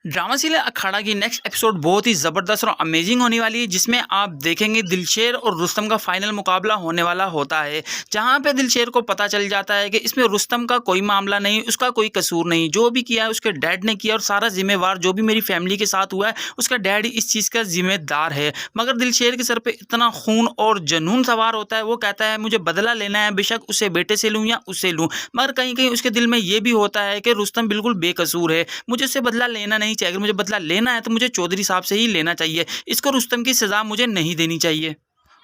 Drama serial अखाड़ा की next episode बहुत ही ज़बरदस्त और अमेजिंग होने वाली है, जिसमें आप देखेंगे दिलशेर और रुस्तम का फाइनल मुकाबला होने वाला होता है। जहां पे दिलशेर को पता चल जाता है कि इसमें रुस्तम का कोई मामला नहीं, उसका कोई कसूर नहीं, जो भी किया है उसके डैड ने किया और सारा जिम्मेवार जो भी मेरी फैमिली के साथ हुआ है उसका डैड ही इस चीज़ का जिम्मेदार है। मगर दिलशेर के सर पर इतना खून और जुनून सवार होता है, वो कहता है मुझे बदला लेना है, बेशक उसे बेटे से लूँ या उससे लूँ। मगर कहीं कहीं उसके दिल में ये भी होता है कि रुस्तम बिल्कुल बेकसूर है, मुझे उससे बदला लेना नहीं चाहिए। अगर मुझे बदला लेना है तो मुझे चौधरी साहब से ही लेना चाहिए, इसको रुस्तम की सज़ा मुझे नहीं देनी चाहिए।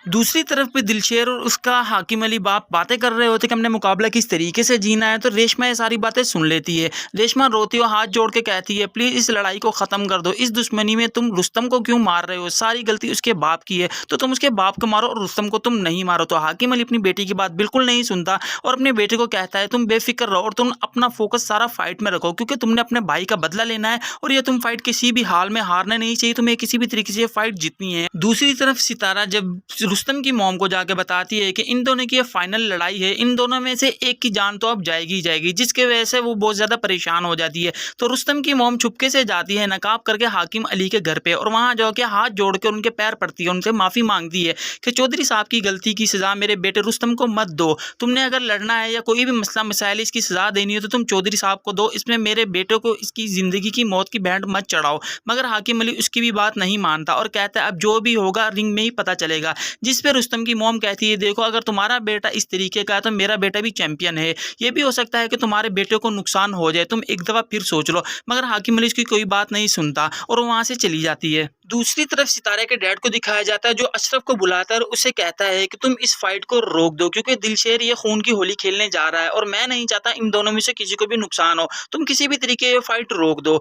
दूसरी तरफ पे दिलशेर और उसका हाकिम अली बाप बातें कर रहे होते कि हमने मुकाबला किस तरीके से जीना है, तो रेशमा ये सारी बातें सुन लेती है। रेशमा रोती हुई हाथ जोड़ के कहती है प्लीज़ इस लड़ाई को ख़त्म कर दो, इस दुश्मनी में तुम रुस्तम को क्यों मार रहे हो, सारी गलती उसके बाप की है, तो तुम उसके बाप को मारो और रुस्तम को तुम नहीं मारो। तो हाकिम अली अपनी बेटी की बात बिल्कुल नहीं सुनता और अपने बेटे को कहता है तुम बेफिक्र रहो और तुम अपना फोकस सारा फाइट में रखो, क्योंकि तुमने अपने भाई का बदला लेना है और ये तुम फाइट किसी भी हाल में हारना नहीं चाहिए, तुम्हें किसी भी तरीके से फाइट जीतनी है। दूसरी तरफ सितारा जब रुस्तम की मॉम को जाके बताती है कि इन दोनों की ये फाइनल लड़ाई है, इन दोनों में से एक की जान तो अब जाएगी ही जाएगी, जिसके वजह से वो बहुत ज़्यादा परेशान हो जाती है। तो रुस्तम की मॉम छुपके से जाती है नकाब करके हाकिम अली के घर पे और वहाँ जाके हाथ जोड़ के उनके पैर पड़ती है, उनसे माफ़ी मांगती है कि चौधरी साहब की गलती की सज़ा मेरे बेटे रुस्तम को मत दो, तुमने अगर लड़ना है या कोई भी मसला मसाइल इसकी सज़ा देनी है तो तुम चौधरी साहब को दो, इसमें मेरे बेटे को इसकी ज़िंदगी की मौत की बैंड मत चढ़ाओ। मगर हाकिम अली उसकी भी बात नहीं मानता और कहता है अब जो भी होगा रिंग में ही पता चलेगा। जिस पे रुस्तम की मॉम कहती है देखो अगर तुम्हारा बेटा इस तरीके का है तो मेरा बेटा भी चैंपियन है, ये भी हो सकता है कि तुम्हारे बेटे को नुकसान हो जाए, तुम एक दफ़ा फिर सोच लो। मगर हाकिम अली इसकी कोई बात नहीं सुनता और वहाँ से चली जाती है। दूसरी तरफ सितारे के डैड को दिखाया जाता है जो अशरफ को बुलाता है और उसे कहता है कि तुम इस फाइट को रोक दो, क्योंकि दिलशेर ये खून की होली खेलने जा रहा है और मैं नहीं चाहता इन दोनों में से किसी को भी नुकसान हो, तुम किसी भी तरीके ये फाइट रोक दो,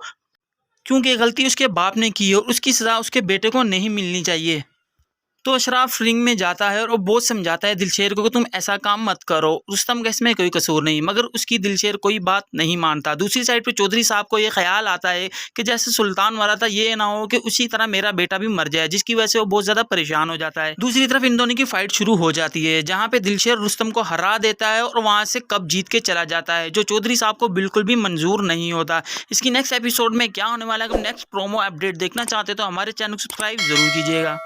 क्योंकि गलती उसके बाप ने की है और उसकी सज़ा उसके बेटे को नहीं मिलनी चाहिए। तो अशराफ रिंग में जाता है और वो बहुत समझाता है दिलशेर को कि तुम ऐसा काम मत करो, रुस्तम का इसमें कोई कसूर नहीं, मगर उसकी दिलशेर कोई बात नहीं मानता। दूसरी साइड पे चौधरी साहब को ये ख्याल आता है कि जैसे सुल्तान मरा था ये ना हो कि उसी तरह मेरा बेटा भी मर जाए, जिसकी वजह से वो बहुत ज़्यादा परेशान हो जाता है। दूसरी तरफ इन दोनों की फाइट शुरू हो जाती है जहाँ पे दिलशेर रुस्तम को हरा देता है और वहाँ से कप जीत के चला जाता है, जो चौधरी साहब को बिल्कुल भी मंजूर नहीं होता। इसकी नेक्स्ट एपिसोड में क्या होने वाला है, अगर नेक्स्ट प्रोमो अपडेट देखना चाहते तो हमारे चैनल को सब्सक्राइब जरूर कीजिएगा।